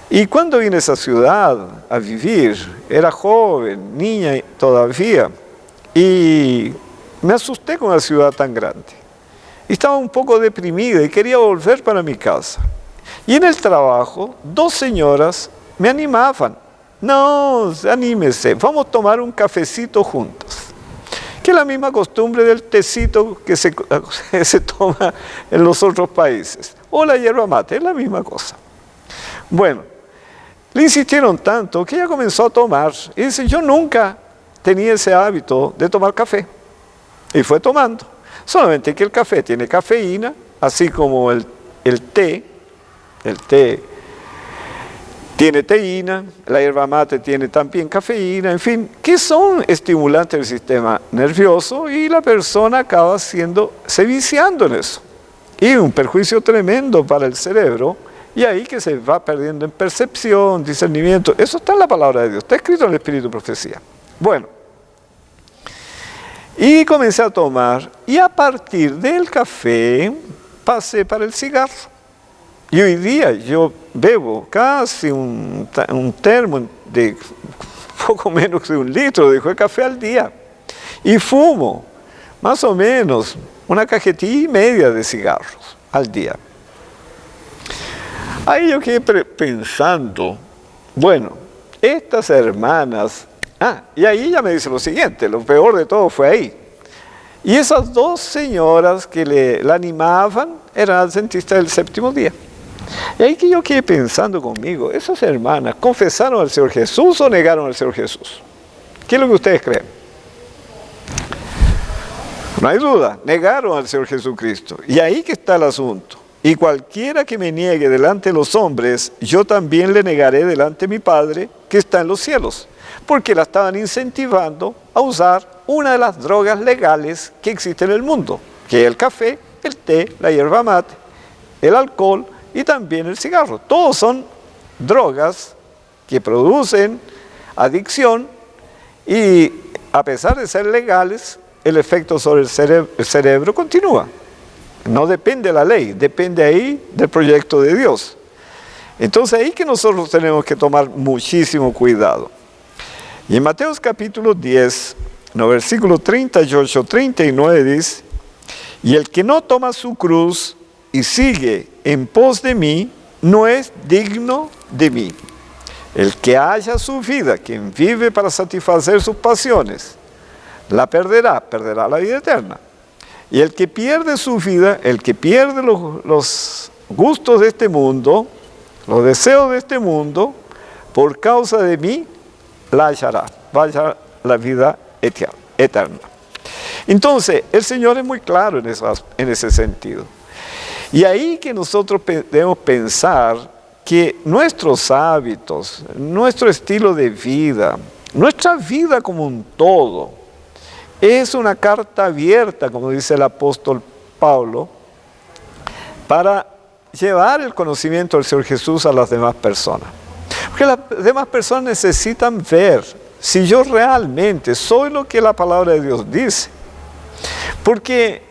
y cuando vine a esa ciudad a vivir, era joven, niña todavía, y me asusté con una ciudad tan grande. Y estaba un poco deprimida y quería volver para mi casa. Y en el trabajo, 2 señoras me animaban. No, anímese, vamos a tomar un cafecito juntos. Que es la misma costumbre del tecito que se toma en los otros países. O la yerba mate, es la misma cosa. Bueno, le insistieron tanto que ella comenzó a tomar. Y dice, yo nunca tenía ese hábito de tomar café. Y fue tomando. Solamente que el café tiene cafeína, así como el té tiene teína, la hierba mate tiene también cafeína, en fin, que son estimulantes del sistema nervioso y la persona acaba se viciando en eso. Y un perjuicio tremendo para el cerebro, y ahí que se va perdiendo en percepción, discernimiento. Eso está en la palabra de Dios, está escrito en el Espíritu de Profecía. Bueno, y comencé a tomar, y a partir del café pasé para el cigarro. Y hoy día yo bebo casi un termo de poco menos de 1 litro de café al día. Y fumo más o menos una cajetilla y media de cigarros al día. Ahí yo quedé pensando, bueno, estas hermanas... y ahí ella me dice lo siguiente, lo peor de todo fue ahí. Y esas 2 señoras que la animaban eran adventistas del séptimo día. Y ahí que yo quedé pensando conmigo, esas hermanas, ¿confesaron al Señor Jesús o negaron al Señor Jesús? ¿Qué es lo que ustedes creen? No hay duda, negaron al Señor Jesucristo. Y ahí que está el asunto. Y cualquiera que me niegue delante de los hombres, yo también le negaré delante de mi Padre que está en los cielos. Porque la estaban incentivando a usar una de las drogas legales que existen en el mundo, que es el café, el té, la hierba mate, el alcohol y también el cigarro. Todos son drogas que producen adicción y a pesar de ser legales, el efecto sobre el cerebro continúa. No depende de la ley, depende ahí del proyecto de Dios. Entonces ahí que nosotros tenemos que tomar muchísimo cuidado. Y en Mateo capítulo 10, versículo 38-39 dice, y el que no toma su cruz y sigue en pos de mí, no es digno de mí. El que haya su vida, quien vive para satisfacer sus pasiones, la perderá la vida eterna. Y el que pierde su vida, el que pierde gustos de este mundo, los deseos de este mundo, por causa de mí, la hallará, vaya la vida eterna. Entonces, el Señor es muy claro en ese sentido. Y ahí que nosotros debemos pensar que nuestros hábitos, nuestro estilo de vida, nuestra vida como un todo, es una carta abierta, como dice el apóstol Pablo, para llevar el conocimiento del Señor Jesús a las demás personas. Porque las demás personas necesitan ver si yo realmente soy lo que la palabra de Dios dice. Porque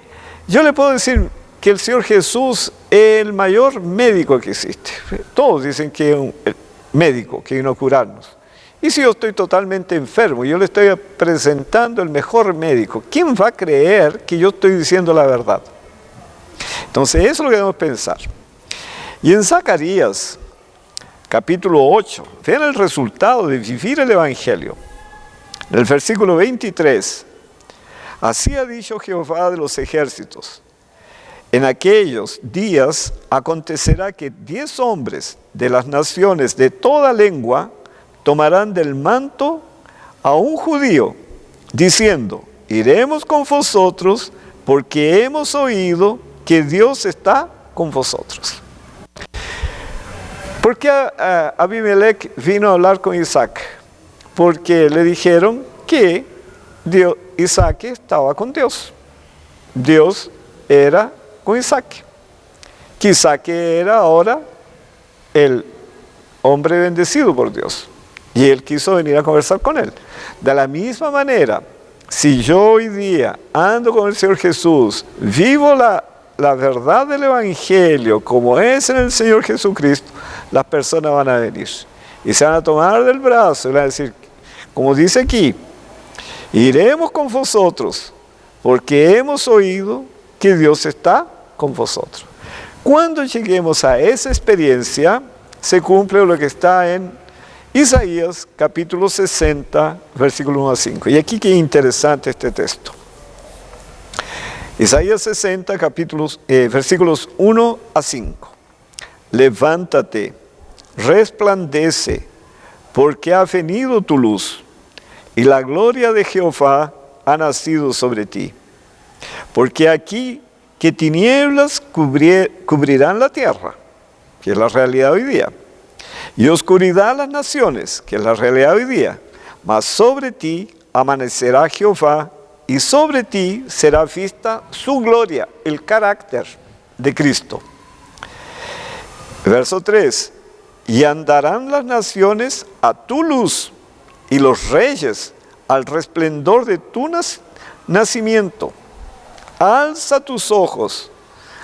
yo le puedo decir que el Señor Jesús es el mayor médico que existe. Todos dicen que es un médico que vino a curarnos. Y si yo estoy totalmente enfermo, yo le estoy presentando el mejor médico, ¿quién va a creer que yo estoy diciendo la verdad? Entonces eso es lo que debemos pensar. Y en Zacarías, capítulo 8, vean el resultado de vivir el Evangelio. En el versículo 23, así ha dicho Jehová de los ejércitos, en aquellos días acontecerá que 10 hombres de las naciones de toda lengua tomarán del manto a un judío, diciendo, iremos con vosotros porque hemos oído que Dios está con vosotros. ¿Por qué Abimelech vino a hablar con Isaac? Porque le dijeron que Isaac estaba con Dios. Dios era con Isaac. Que Isaac era ahora el hombre bendecido por Dios. Y él quiso venir a conversar con él. De la misma manera, si yo hoy día ando con el Señor Jesús, vivo la verdad del Evangelio como es en el Señor Jesucristo, las personas van a venir. Y se van a tomar del brazo y van a decir, como dice aquí, iremos con vosotros porque hemos oído que Dios está con vosotros. Cuando lleguemos a esa experiencia, se cumple lo que está en Isaías capítulo 60, versículo 1 a 5. Y aquí qué interesante este texto. Isaías 60, versículos 1 a 5. Levántate, resplandece, porque ha venido tu luz, y la gloria de Jehová ha nacido sobre ti. Porque aquí que tinieblas cubrirán la tierra, que es la realidad hoy día, y oscuridad las naciones, que es la realidad hoy día, mas sobre ti amanecerá Jehová, y sobre ti será vista su gloria, el carácter de Cristo. Verso 3, y andarán las naciones a tu luz, y los reyes al resplendor de tu nacimiento. Alza tus ojos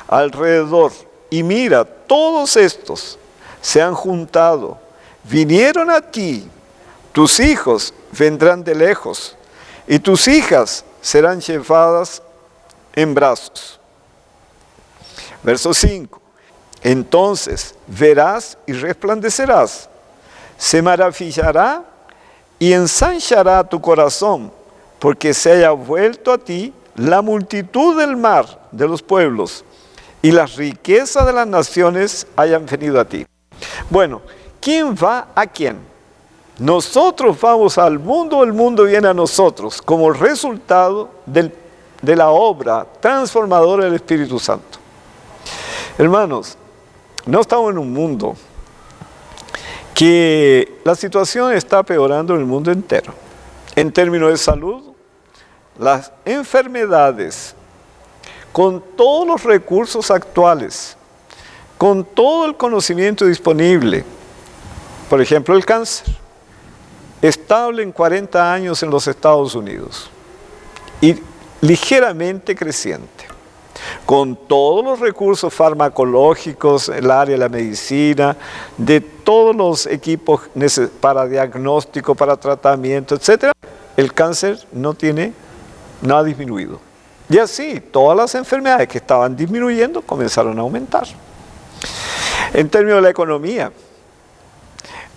alrededor y mira, todos estos se han juntado, vinieron a ti, tus hijos vendrán de lejos, y tus hijas serán llevadas en brazos. Verso 5, entonces verás y resplandecerás, se maravillará y ensanchará tu corazón, porque se haya vuelto a ti la multitud del mar de los pueblos, y las riquezas de las naciones hayan venido a ti. Bueno, ¿quién va a quién? Nosotros vamos al mundo, el mundo viene a nosotros, como resultado de la obra transformadora del Espíritu Santo. Hermanos, no estamos en un mundo que la situación está peorando en el mundo entero. En términos de salud, las enfermedades, con todos los recursos actuales, con todo el conocimiento disponible, por ejemplo el cáncer, estable en 40 años en los Estados Unidos y ligeramente creciente, con todos los recursos farmacológicos, el área de la medicina, de todos los equipos para diagnóstico, para tratamiento, etc., el cáncer no ha disminuido. Y así, todas las enfermedades que estaban disminuyendo comenzaron a aumentar. En términos de la economía,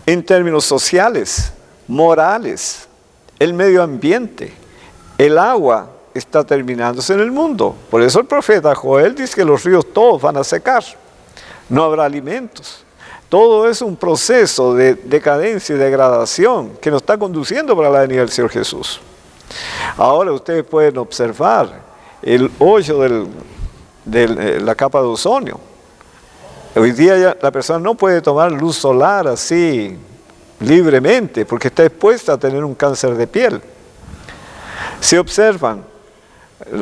en términos sociales, morales, el medio ambiente, el agua está terminándose en el mundo. Por eso el profeta Joel dice que los ríos todos van a secar. no habrá alimentos. Todo es un proceso de decadencia y degradación que nos está conduciendo para la venida del Señor Jesús. Ahora ustedes pueden observar el hoyo de la capa de ozono. Hoy día ya la persona no puede tomar luz solar así libremente porque está expuesta a tener un cáncer de piel. Si observan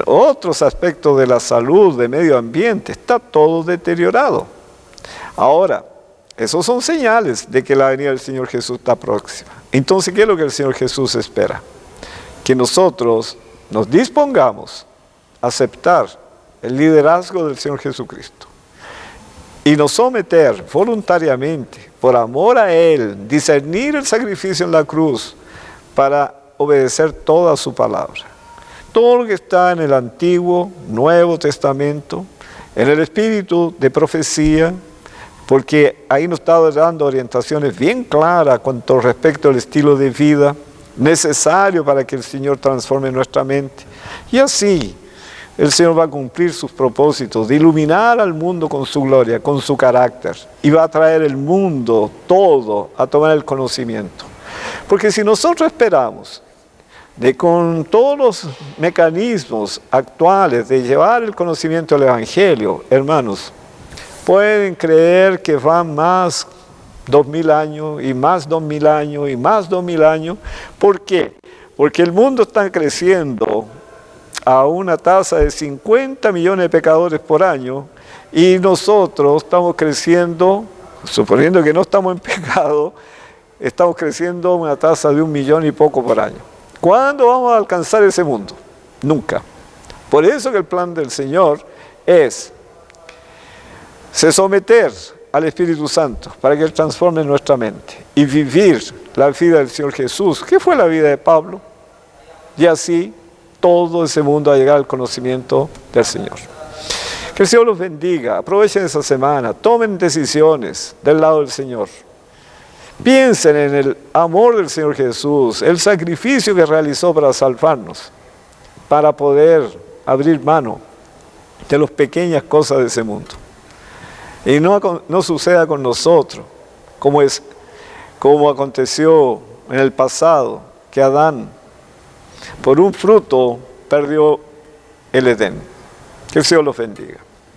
otros aspectos de la salud, de medio ambiente, está todo deteriorado. Ahora, esos son señales de que la venida del Señor Jesús está próxima. Entonces, ¿qué es lo que el Señor Jesús espera? Que nosotros nos dispongamos a aceptar el liderazgo del Señor Jesucristo y nos someter voluntariamente, por amor a Él, discernir el sacrificio en la cruz para obedecer toda su palabra. Todo lo que está en el Antiguo, Nuevo Testamento, en el espíritu de profecía, porque ahí nos está dando orientaciones bien claras cuanto respecto al estilo de vida necesario para que el Señor transforme nuestra mente. Y así el Señor va a cumplir sus propósitos de iluminar al mundo con su gloria, con su carácter, y va a traer el mundo todo a tomar el conocimiento. Porque si nosotros esperamos con todos los mecanismos actuales de llevar el conocimiento del Evangelio, hermanos, pueden creer que van más 2000 años y más 2000 años y más 2000 años. ¿Por qué? Porque el mundo está creciendo a una tasa de 50 millones de pecadores por año y nosotros estamos creciendo, suponiendo que no estamos en pecado, estamos creciendo a una tasa de 1 millón y poco por año. ¿Cuándo vamos a alcanzar ese mundo? Nunca. Por eso que el plan del Señor es someter al Espíritu Santo para que Él transforme nuestra mente y vivir la vida del Señor Jesús, que fue la vida de Pablo, y así todo ese mundo a llegar al conocimiento del Señor. Que el Señor los bendiga, aprovechen esa semana, tomen decisiones del lado del Señor. Piensen en el amor del Señor Jesús, el sacrificio que realizó para salvarnos, para poder abrir mano de las pequeñas cosas de ese mundo. Y no suceda con nosotros, como aconteció en el pasado, que Adán, por un fruto, perdió el Edén. Que el Señor los bendiga.